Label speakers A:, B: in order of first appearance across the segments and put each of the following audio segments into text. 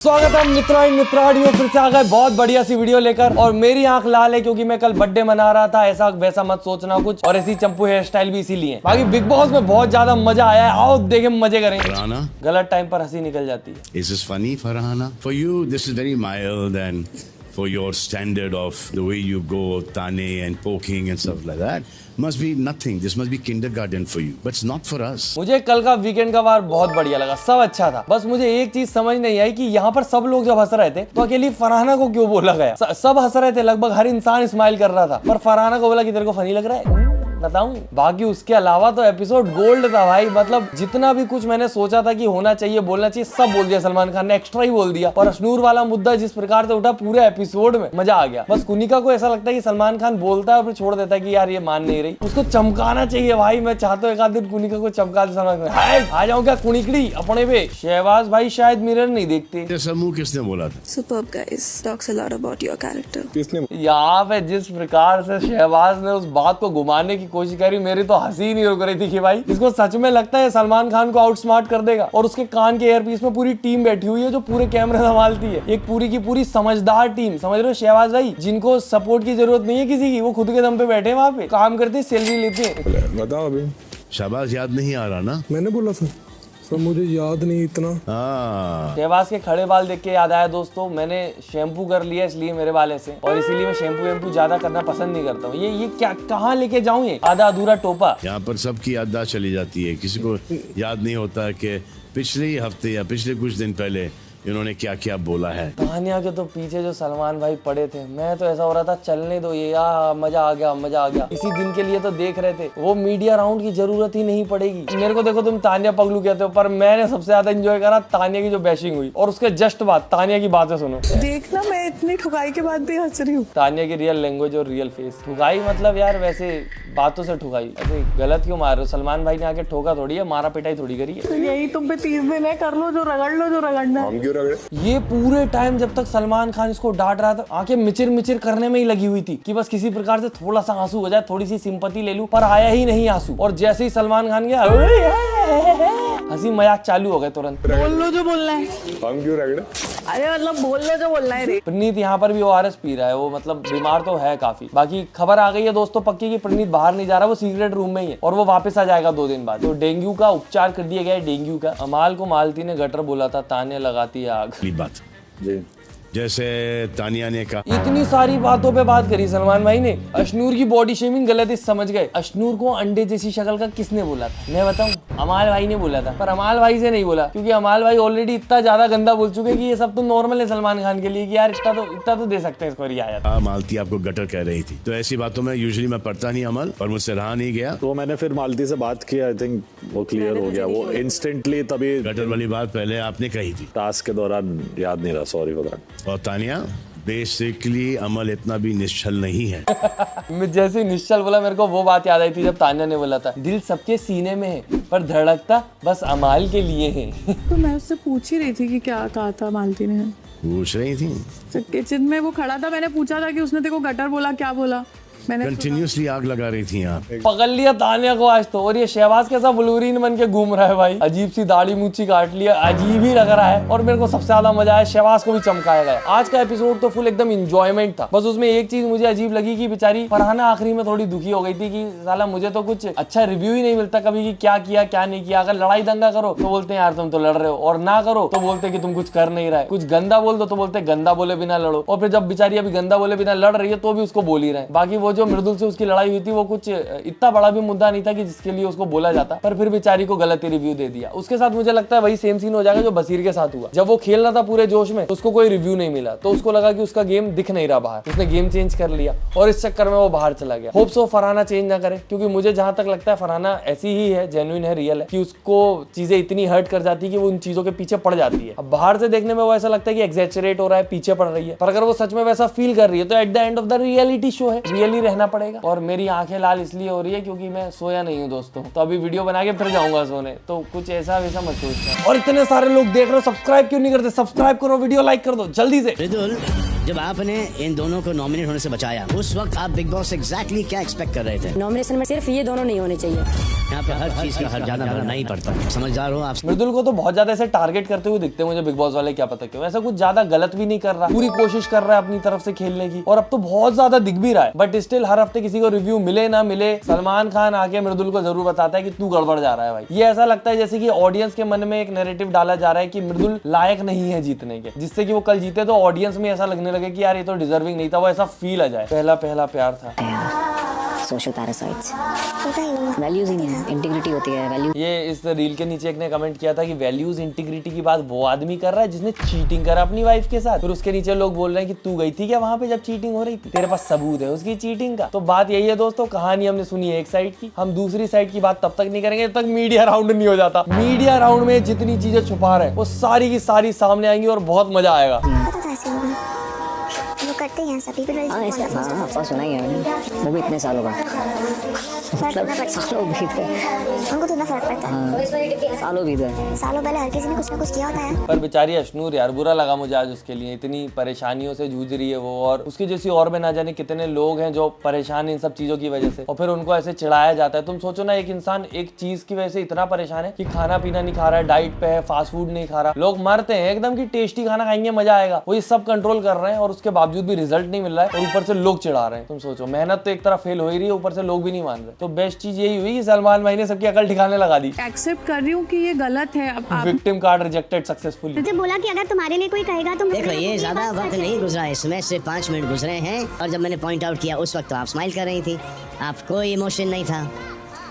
A: स्वागत है मित्राडियो फिर से आ गए बहुत बढ़िया सी वीडियो लेकर। और मेरी आंख लाल है क्योंकि मैं कल बर्थडे मना रहा था, ऐसा वैसा मत सोचना कुछ। और ऐसी चंपू हेयर स्टाइल भी इसीलिए। बाकी बिग बॉस में बहुत ज्यादा मजा आया है, आओ देखे मजे करें।
B: Farhana,
A: गलत टाइम पर हंसी निकल जाती है।
B: is this funny, Farhana? For you, this is very mild, and for your standard of the way you go, tane and poking and stuff like that, must be nothing. This must be kindergarten for you, but it's not for us.
A: मुझे कल का weekend का वार बहुत बढ़िया लगा, सब अच्छा था। बस मुझे एक चीज समझ नहीं आई कि यहाँ पर सब लोग जब हंस रहे थे तो अकेली फरहाना को क्यों बोला गया। सब हंस रहे थे, लगभग हर इंसान स्माइल कर रहा था, पर फरहाना को बोला कि तेरे को फनी लग रहा है बताऊं। बाकी उसके अलावा तो एपिसोड गोल्ड था भाई। मतलब जितना भी कुछ मैंने सोचा था कि होना चाहिए, बोलना चाहिए, सब बोल दिया सलमान खान ने, एक्स्ट्रा ही बोल दिया। और अशनूर वाला मुद्दा जिस प्रकार से उठा पूरे एपिसोड में, मजा आ गया। बस कुनिका को ऐसा लगता है कि सलमान खान बोलता है और फिर छोड़ देता है कि यार ये मान नहीं रही, उसको चमकाना चाहिए भाई। मैं चाहता हूँ एक आध दिन कुनिका को चमका दे सलमान खान। आ जाऊँ क्या कुनिकड़ी अपने पे। शहबाज भाई शायद मिरर नहीं देखते।
B: ऐसा मुंह किसने बोला था?
C: Superb guys, talks a lot about your character.
A: यहाँ पे जिस प्रकार से शहबाज ने उस बात को घुमाने की कोशिश करी, मेरी तो हंसी ही नहीं रुक रही थी कि भाई इसको सच में लगता है सलमान खान को आउटस्मार्ट कर देगा। और उसके कान के एयरपीस में पूरी टीम बैठी हुई है जो पूरे कैमरे संभालती है, एक पूरी की पूरी समझदार टीम। समझ रहे हो शहबाज भाई, जिनको सपोर्ट की जरूरत नहीं है किसी की, वो खुद के दम पे बैठे वहाँ पे काम करते, सैलरी लेते हैं।
D: बताओ अभी
B: शाबाश, याद नहीं आ रहा ना?
D: मैंने बोला था सर, मुझे याद नहीं इतना।
B: हाँ,
A: शहबाज के खड़े बाल देख के याद आया दोस्तों, मैंने शैम्पू कर लिया इसलिए मेरे बाल ऐसे, और इसीलिए मैं शैम्पू वैम्पू ज्यादा करना पसंद नहीं करता हूँ। ये क्या कहाँ लेके जाऊँ, ये आधा अधूरा टोपा।
B: यहाँ पर सबकी याददाश्त चली जाती है, किसी को याद नहीं होता कि पिछले ही हफ्ते या पिछले कुछ दिन पहले इन्होंने क्या क्या बोला है।
A: तानिया के तो पीछे जो सलमान भाई पड़े थे, मैं तो ऐसा हो रहा था चलने दो ये, यार मजा आ गया मजा आ गया। इसी दिन के लिए तो देख रहे थे, वो मीडिया राउंड की जरूरत ही नहीं पड़ेगी। मेरे को देखो तुम तानिया पगलू कहते हो, पर मैंने सबसे ज्यादा एंजॉय करा तानिया की जो बैशिंग हुई। और उसके जस्ट बाद तानिया की बातें सुनो।
C: देखना मैं इतनी ठुकाई के बाद भी हंस रही हूँ।
A: तानिया की रियल लैंग्वेज और रियल फेस। ठुकाई मतलब यार वैसे बातों से ठुकाई, ऐसे गलत क्यों मार रहे हो? सलमान भाई ने आके ठोका थोड़ी है, मारा पिटाई थोड़ी करी है।
C: तो यही तुम पे 30 दिन है, कर लो जो रगड़ना।
D: हम क्यों रगड़े?
A: ये पूरे टाइम जब तक सलमान खान इसको डांट रहा था, आंखें मिचिर मिचिर करने में ही लगी हुई थी कि बस किसी प्रकार से थोड़ा सा आंसू हो जाए, थोड़ी सी सिंपैथी ले लूं, पर आया ही नहीं आंसू। और जैसे ही सलमान खान गया, हंसी मजाक चालू हो गए तुरंत।
C: बोल लो जो बोलना है।
D: हम क्यों रगड़े?
C: अरे मतलब बोल लो जो बोलना है रे।
A: प्रणीत यहाँ पर भी ORS पी रहा है, वो मतलब बीमार तो है काफी। बाकी खबर आ गई है दोस्तों पक्की कि प्रणीत बाहर नहीं जा रहा, वो सीक्रेट रूम में ही है और वो वापस आ जाएगा 2 दिन बाद। तो डेंगू का उपचार कर दिया गया है, डेंगू का। अमाल को मालती ने गटर बोला था, ताने लगाती है आग।
B: बात
D: जी
B: जैसे तानिया ने कहा,
A: इतनी सारी बातों पे बात करी सलमान भाई ने। अशनूर की बॉडी शेमिंग गलत समझ गए। अशनूर को अंडे जैसी शक्ल का किसने बोला था? मैं बताऊं, अमाल भाई ने बोला था। पर अमाल भाई से नहीं बोला क्योंकि अमाल भाई ऑलरेडी इतना ज्यादा गंदा बोल चुके कि ये सब तो नॉर्मल है सलमान खान के लिए कि यार इतना तो दे सकते हैं इसको रियायत।
B: मालती आपको गटर कह रही थी, तो ऐसी बातों में यूजुअली मैं पढ़ता नहीं अमल, और मुझसे रहा नहीं गया।
E: तो मैंने फिर मालती से बात की, आई थिंक वो क्लियर हो गया, वो इंस्टेंटली तभी
B: गटर वाली बात पहले आपने कही थी,
E: टास्क के दौरान याद नहीं रहा, सॉरी फॉर दैट।
B: और तानिया बेसिकली अमल इतना भी निश्चल नहीं है।
A: मैं जैसे निश्चल बोला, मेरे को वो बात याद आई थी जब तान्या ने बोला था, दिल सबके सीने में है पर धड़कता बस अमाल के लिए है।
C: तो मैं उससे पूछ ही रही थी कि क्या कहा था मालती ने।
B: पूछ रही थी,
C: तो किचन में वो खड़ा था, मैंने पूछा था कि उसने तेरे को गटर बोला, क्या बोला? मैंने
B: कंटिन्यूसली आग लगा रही थी आप।
A: पकड़ लिया तानिया को आज तो। और ये शहबाज कैसा बुलूरीन बन के घूम रहा है भाई, अजीब सी दाढ़ी मूछी काट लिया, अजीब ही लग रहा है। और मेरे को सबसे ज्यादा मजा आया, शहबाज को भी चमकाया गया। आज का एपिसोड तो फुल एकदम इंजॉयमेंट था। बस उसमें एक चीज मुझे अजीब लगी कि बेचारी फरहाना आखिरी में थोड़ी दुखी हो गई थी कि साला मुझे तो कुछ अच्छा रिव्यू ही नहीं मिलता कभी कि क्या किया क्या नहीं किया। अगर लड़ाई दंगा करो तो बोलते हैं यार तुम तो लड़ रहे हो, और ना करो तो बोलते हैं कि तुम कुछ कर नहीं रहे। कुछ गंदा बोल दो तो बोलते हैं गंदा बोले बिना लड़ो। और फिर जब बेचारी अभी गंदा बोले बिना लड़ रही है तो भी उसको बोल ही रहे। बाकी वो जो मृदुल से उसकी लड़ाई हुई थी वो कुछ इतना बड़ा भी मुद्दा नहीं था कि जिसके लिए उसको बोला जाता, पर फिर बेचारी को गलत रिव्यू दे दिया। उसके साथ मुझे लगता है वही सेम सीन हो जाएगा जो बसीर के साथ हुआ। जब वो खेल रहा था पूरे जोश में तो उसको कोई रिव्यू नहीं मिला, तो उसको लगा कि उसका गेम दिख नहीं रहा बाहर, उसने गेम चेंज कर लिया और इस चक्कर में वो बाहर चला गया। होप सो फरहाना चेंज ना करे, क्योंकि मुझे जहां तक लगता है फरहाना ऐसी ही है, जेन्युइन है, रियल है, कि उसको चीजें इतनी हर्ट कर जाती है कि वो उन चीजों के पीछे पड़ जाती है। अब बाहर से देखने में वो ऐसा लगता है कि एग्जैचरेट हो रहा है, पीछे पड़ रही है, पर अगर वो सच में वैसा फील कर रही है तो at the end of the reality show है, रियली रहना पड़ेगा। और मेरी आंखें लाल इसलिए हो रही है क्योंकि मैं सोया नहीं हूँ दोस्तों, तो अभी वीडियो बना के फिर जाऊंगा सोने, तो कुछ ऐसा वैसा मत सोचना। और इतने सारे लोग देख रहे हो, सब्सक्राइब क्यों नहीं करते? सब्सक्राइब करो, वीडियो लाइक कर दो जल्दी से।
F: जब आपने इन दोनों को नॉमिनेट होने से बचाया, उस वक्त आप बिग बॉस एग्जैक्टली क्या एक्सपेक्ट कर रहे थे?
G: नॉमिनेशन में सिर्फ ये दोनों नहीं होने चाहिए।
F: यहाँ पे हर चीज का हर जाना भरना ही पड़ता है, समझदार हो आप।
A: मृदुल को तो बहुत ज्यादा ऐसे टारगेट करते हुए दिखते हैं मुझे बिग बॉस वाले, क्या पता क्यों। ऐसा कुछ ज्यादा गलत भी नहीं कर रहा, पूरी कोशिश कर रहा है अपनी तरफ से खेलने की, और अब तो बहुत ज्यादा दिख भी रहा है। बट स्टिल हर हफ्ते किसी को रिव्यू मिले ना मिले, सलमान खान आके मृदुल को जरूर बताता है कि तू गड़बड़ जा रहा है भाई। ये ऐसा लगता है जैसे कि ऑडियंस के मन में एक नैरेटिव डाला जा रहा है कि मृदुल लायक नहीं है जीतने के, जिससे कि वो कल जीते तो ऑडियंस में ऐसा लगने लगे कि यार ये तो डिजर्विंग नहीं था, वो ऐसा फील आ जाए पहला पहला प्यार था।
G: सोशल पैरासाइट्स, वैल्यूज ही नहीं है, इंटीग्रिटी होती है वैल्यू।
A: ये इस रील के नीचे एक ने कमेंट किया था कि वैल्यूज इंटीग्रिटी की बात वो आदमी कर रहा है जिसने चीटिंग करा अपनी वाइफ के साथ। फिर उसके नीचे लोग बोल रहे हैं कि तू गई थी क्या वहां पे जब चीटिंग हो रही थी, तेरे पास सबूत है उसकी चीटिंग का। तो बात यही है दोस्तों, कहानी हमने सुनी है एक साइड की, हम दूसरी साइड की बात तब तक नहीं करेंगे जब तक मीडिया राउंड नहीं हो जाता। मीडिया राउंड में जितनी चीजें छुपा रहे हैं वो सारी की सारी सामने आएंगी और बहुत मजा आएगा।
H: वो करते हैं सभी को।
G: हाँ, सुना ही है मैंने, वो भी इतने सालों का, सालों बीत गए,
H: उनको तो ना फर्क पड़ता है,
G: सालों बीत गए।
H: सालों पहले हर किसी ने कुछ ना कुछ किया होता है।
A: पर बेचारी अशनूर यार, बुरा लगा मुझे आज उसके लिए, इतनी परेशानियों से जूझ रही है वो, और उसकी जैसी और भी ना जाने कितने लोग हैं जो परेशान हैं इन सब चीजों की वजह से, और फिर उनको ऐसे चिढ़ाया जाता है। तुम सोचो ना, एक इंसान एक चीज की वजह से इतना परेशान है कि खाना पीना नहीं खा रहा है, डाइट पे है, फास्ट फूड नहीं खा रहा, लोग मरते हैं एकदम कि टेस्टी खाना खाएंगे मजा आएगा, वो ये सब कंट्रोल कर रहे हैं और उसके बावजूद भी रिजल्ट नहीं मिल रहा है, और ऊपर से लोग चिढ़ा रहे हैं। तुम सोचो, मेहनत तो एक तरफ फेल हो ही रही है, ऊपर से लोग भी नहीं मान रहे। तो बेस्ट चीज यही हुई कि सलमान भाई ने सबकी अकल ठिकाने लगा दी।
C: एक्सेप्ट कर रही हूँ कि ये गलत है। अब आप
A: विक्टिम कार्ड रिजेक्टेड सक्सेसफुली।
H: मुझे बोला कि अगर तुम्हारे लिए कोई कहेगा तो
F: देखो ये ज्यादा वक्त नहीं गुजरा, इसमें से 5 मिनट गुजरे हैं, और जब मैंने पॉइंट आउट किया उस वक्त तो आप स्माइल कर रही थी, आपको कोई इमोशन नहीं था।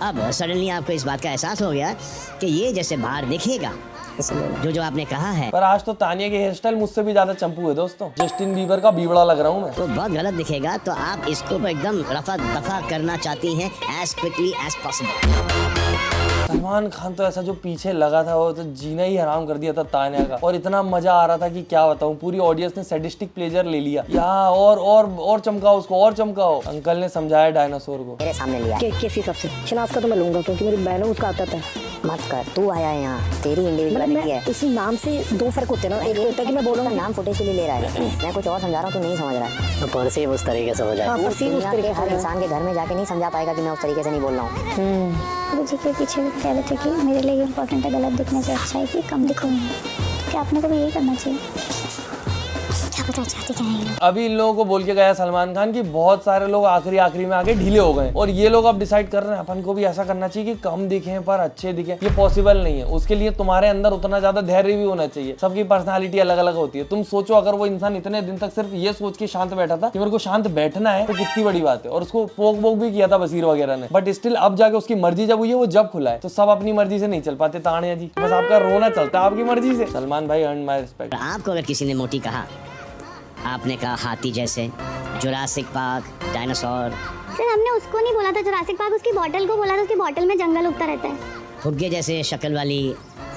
F: अब सडनली आपको इस बात का एहसास हो गया कि ये जैसे बाहर दिखेगा जो आपने कहा है।
A: पर आज तो तानिया के हेयर स्टाइल मुझसे भी ज्यादा चंपू है दोस्तों, जस्टिन बीबर का बीबड़ा लग रहा हूँ मैं।
F: तो बहुत गलत दिखेगा, तो आप इसको एकदम रफा दफा करना चाहती हैं as quickly as possible.
A: Salman Khan तो ऐसा जो पीछे लगा था वो तो जीना ही हराम कर दिया था तानिया का, और इतना मजा आ रहा था कि क्या बताऊं। पूरी ऑडियंस ने सैडिस्टिक प्लेजर ले लिया, यहाँ और चमकाओ उसको, और चमकाओ। अंकल ने समझाया डायनासोर को,
G: मेरे सामने लिया कैसी सबसे शिनाज का तो मैं लूंगा क्योंकि मेरी बहन है, उसका आता था। मत कर, तू आया है यहाँ, तेरी इंडिविजुअलिटी है। इसी नाम से दो फर्क होते हैं ना, एक होता है कि मैं बोलूँगा नाम फुटेज के लिए ले रहा है, मैं कुछ और समझा रहा हूँ, तू नहीं समझ रहा है। तो परसीव उस तरीके से हो जाए, हर इंसान के घर में जाके नहीं समझा पाएगा कि मैं उस तरीके से नहीं बोल रहा हूँ।
H: मुझे के पीछे भी कह रहे थे कि मेरे लिए इम्पोर्टेंट है गलत दिखने से अच्छा है कि कम दिखूंगी, क्या आपने को भी यही करना चाहिए? क्या पता चाहते क्या है।
A: अभी इन लोगों को बोल के गया सलमान खान कि बहुत सारे लोग आखिरी में आके ढीले हो गए, और ये लोग अब डिसाइड कर रहे हैं अपन को भी ऐसा करना चाहिए कि कम दिखें पर अच्छे दिखें। ये पॉसिबल नहीं है, उसके लिए तुम्हारे अंदर उतना ज्यादा धैर्य भी होना चाहिए। सबकी पर्सनालिटी अलग अलग होती है। तुम सोचो, अगर वो इंसान इतने दिन तक सिर्फ ये सोच के शांत बैठा था कि मेरे को शांत बैठना है, तो कितनी बड़ी बात है। और उसको पोक भी किया था बसीर वगैरह ने, बट स्टिल अब जाके उसकी मर्जी जब हुई है, वो जब खुला है, तो सब अपनी मर्जी से नहीं चल पाते तानिया जी, बस आपका रोना चलता है आपकी मर्जी से। सलमान भाई अर्न माय रिस्पेक्ट।
F: आपको अगर किसी ने मोटी कहा, आपने कहा हाथी जैसे, जुरासिक पार्क, डायनासोर।
H: सर हमने उसको नहीं बोला था जुरासिक पार्क, उसकी बॉटल को बोला था, उसकी बॉटल में जंगल उगता रहता है।
F: फुग्गे जैसे शक्ल वाली।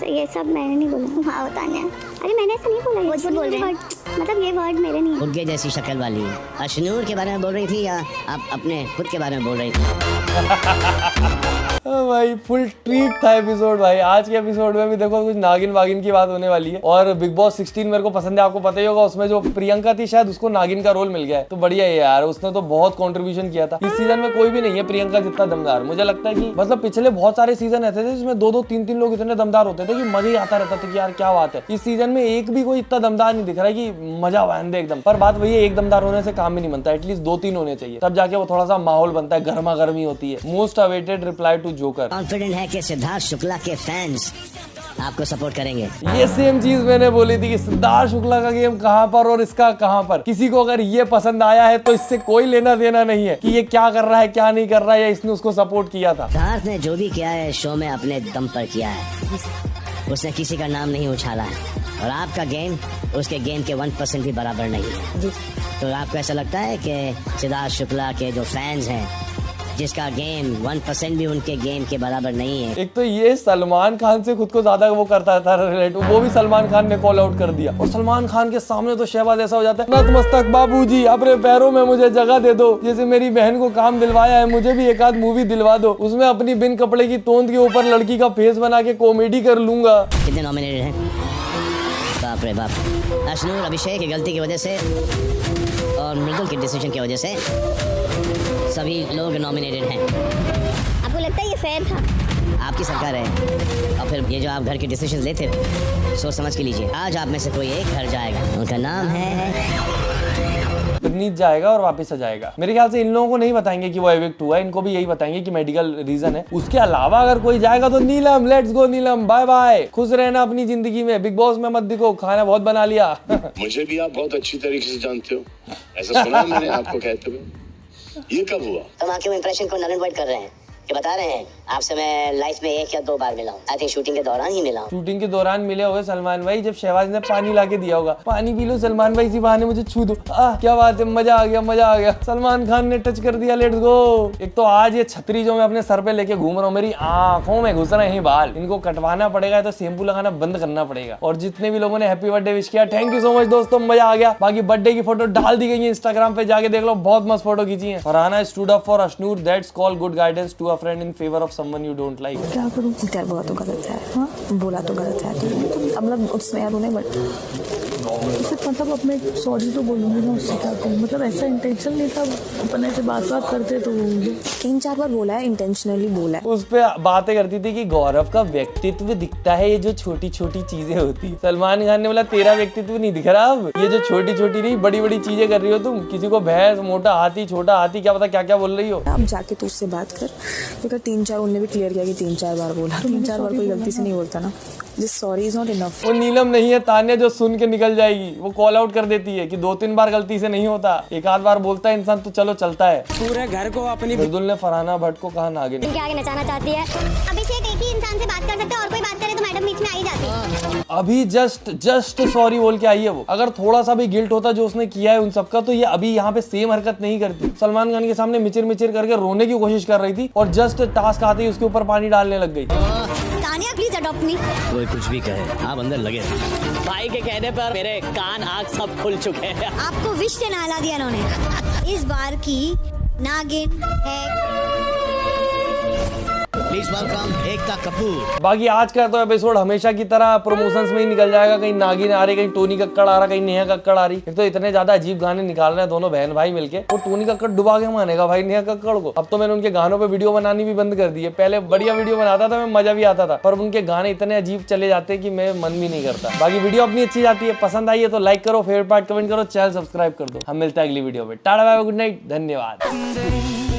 H: सर ये सब मैंने नहीं बोला। हाँ तानिया, अरे मैंने ऐसा नहीं बोला, बोल रहे हैं, मतलब ये वर्ड मेरे नहीं है।
F: फुग्गे जैसी शक्ल वाली। अशनूर के बारे में बोल रही थी या आप अपने खुद के बारे में बोल रही थी?
A: भाई फुल ट्रीट था एपिसोड भाई। आज के एपिसोड में भी देखो कुछ नागिन वागिन की बात होने वाली है, और बिग बॉस 16 मेरे को पसंद है, आपको पता ही होगा। उसमें जो प्रियंका थी शायद उसको नागिन का रोल मिल गया है, तो बढ़िया है यार, उसने तो बहुत कंट्रीब्यूशन किया था। इस सीजन में कोई भी नहीं है प्रियंका जितना दमदार। मुझे लगता है कि मतलब पिछले बहुत सारे सीजन ऐसे थे जिसमें 2-2, 3-3 लोग इतने दमदार होते थे कि मजा ही आता रहता था कि यार क्या बात है। इस सीजन में एक भी कोई इतना दमदार नहीं दिख रहा है कि मजा आए एकदम। पर बात वही है, एक दमदार होने से काम भी नहीं बनता, एटलीस्ट 2-3 होने चाहिए, तब जाके वो थोड़ा सा माहौल बनता है, गर्मा गर्मी होती है। Most awaited reply to joker.
F: Confident है कि सिद्धार्थ शुक्ला के फैंस आपको सपोर्ट करेंगे।
A: ये सेम चीज मैंने बोली थी कि सिद्धार्थ शुक्ला का गेम कहां पर और इसका कहां पर। किसी को अगर ये पसंद आया है तो इससे कोई लेना देना नहीं है कि ये क्या कर रहा है क्या नहीं कर रहा है, या इसने उसको सपोर्ट किया था।
F: सिद्धार्थ ने जो भी किया है शो में अपने दम पर किया है, उसने किसी का नाम नहीं उछाला है, और आपका गेम उसके गेम के 1% भी बराबर नहीं है। तो आपको ऐसा लगता है कि सिद्धार्थ शुक्ला के जो फैंस हैं, जिसका गेम 1% भी उनके गेम के बराबर नहीं है।
A: एक तो ये सलमान खान से खुद को ज्यादा वो करता था रिलेट, वो भी सलमान खान ने कॉल आउट कर दिया, और सलमान खान के सामने तो शहबाज ऐसा हो जाता है, नतमस्तक बाबूजी अपने पैरों में मुझे जगह दे दो, जैसे मेरी बहन को काम दिलवाया है मुझे भी एक आध मूवी दिलवा दो, उसमें अपनी बिन कपड़े की तोंद के ऊपर लड़की का फेस बना के कॉमेडी कर लूंगा।
F: कितने नॉमिनेटेड हैं? तो आप बाप रे बाप। अश्नूर अभिषेक की गलती की वजह से और मृदुल के डिसीजन की वजह से सभी लोग नॉमिनेटेड हैं।
H: आपको लगता है ये फेयर था?
F: आपकी सरकार है और फिर ये जो आप घर के डिसीजन लेते हो सोच समझ के लीजिए। आज आप में से कोई एक घर जाएगा, उनका नाम है
A: नीचे जाएगा और वापस आ जाएगा। मेरे ख्याल से इन लोगों को नहीं बताएंगे कि वो एविक्ट हुआ है, इनको भी यही बताएंगे कि मेडिकल रीजन है। उसके अलावा अगर कोई जाएगा तो Neelam, let's go Neelam, bye bye, खुश रहना अपनी जिंदगी में, बिग बॉस में मत दिखो, खाना बहुत बना लिया।
B: मुझे भी आप बहुत अच्छी तरीके से जानते हो, ऐसा सुना मैंने आपको कहते हुए। ये कब हुआ?
F: तुम आंखों इंप्रेशन को नल एंड वॉइड कर रहे हैं कि बता रहे हैं आपसे मैं लाइफ में 1 या 2 बार मिला हूँ। आई थिंक शूटिंग के दौरान ही मिला हूँ।
A: शूटिंग के दौरान मिले होंगे सलमान भाई, जब शहबाज ने पानी लाके दिया होगा, पानी पी लो सलमान भाई, इसी बहाने मुझे छू दो। क्या बात है, मजा आ गया, मजा आ गया, सलमान खान ने टच कर दिया, लेट्स गो। एक तो आज ये छतरी जो मैं अपने सर पे लेके घूम रहा हूँ, मेरी आंखों में घुस रहे हैं बाल, इनको कटवाना पड़ेगा, तो शैम्पू लगाना बंद करना पड़ेगा। और जितने भी लोगों ने हैप्पी बर्थडे विश किया, थैंक यू सो मच दोस्तों, मजा आ गया। बाकी बर्थडे की फोटो डाल दी गई है इंस्टाग्राम पे, जाके देख लो, बहुत मस्त फोटो खींची है। Farhana stood up for Ashnoor, that's called good guidance to a friend in favour of someone you don't like.
C: क्या करूँ?
I: यार बोला तो गलत है, हाँ बोला तो गलत है, अब मतलब उसमें यार उन्हें सिर्फ मतलब अब मैं सॉरी तो बोलूँगी ना, उससे क्या करूँ, मतलब ऐसा इंटेंशन नहीं था, अपन ऐसे बात करते तो
C: 3-4 बार बोला है, इंटेंशनली बोला है।
A: उस पे बातें करती थी कि गौरव का व्यक्तित्व दिखता है, ये जो छोटी छोटी चीजें होती है। सलमान खान ने बोला तेरा व्यक्तित्व नहीं दिख रहा, अब ये जो छोटी छोटी नहीं बड़ी बड़ी चीजें कर रही हो तुम, किसी को भैंस, मोटा हाथी, छोटा हाथी, क्या पता क्या क्या बोल रही हो।
C: अब जाके तू उससे बात कर, क्योंकि 3-4 उनने भी क्लियर किया कि 3-4 बार बोला, 3-4 बार कोई गलती से नहीं बोलता ना, this sorry is not enough.
A: वो नीलम नहीं है तान्या जो सुन के निकल जाएगी, वो कॉल आउट कर देती है कि 2-3 बार गलती से नहीं होता, 1 आध बार बोलता है इंसान तो चलो चलता है।
J: पूरे घर को अपनी
A: मृदुल ने फरहाना भट्ट को कहा नागिन।
H: इनके आगे नचाना चाहती है। अभिषेक एक ही इंसान से बात कर सकते हैं, और कोई बात करे तो मैडम बीच में आ ही जाती है।
A: अभी जस्ट सॉरी बोल के आई है वो। अगर थोड़ा सा भी गिल्ट होता जो उसने किया है उन सबका, तो ये अभी यहाँ पे सेम हरकत नहीं करती। सलमान खान के सामने मिचिर मिचिर करके रोने की कोशिश कर रही थी, और जस्ट टास्क आते ही उसके ऊपर पानी डालने लग गई।
H: तानिया प्लीज अडॉप्ट मी।
F: कोई कुछ भी कहे, आप अंदर लगे
J: भाई के कहने पर मेरे कान आँख सब खुल चुके हैं।
H: आपको विश से नहला दिया इन्होंने। इस बार की नागिन है
F: प्लीज वेलकम एकता कपूर।
A: बाकी आज का तो एपिसोड हमेशा की तरह प्रमोशंस में ही निकल जाएगा। कहीं नागिन आ रही, कहीं टोनी कक्कड़ आ रहा, कहीं नेहा कक्कड़ आ रही। एक तो इतने ज्यादा अजीब गाने निकाल रहे हैं दोनों बहन भाई मिलके। वो टोनी कक्कड़ डुबा के मानेगा भाई नेहा कक्कड़ को। अब तो मैंने उनके गानों पे वीडियो बनानी भी बंद कर दी है। पहले बढ़िया वीडियो बनाता था मैं, मजा भी आता था, पर उनके गाने इतने अजीब चले जाते हैं कि मैं मन भी नहीं करता। बाकी वीडियो अपनी अच्छी जाती है, पसंद आई है तो लाइक करो, फेवरेट पार्ट कमेंट करो, चैनल सब्सक्राइब कर दो। हम मिलते हैं अगली वीडियो में। Tata bye bye, good night, धन्यवाद।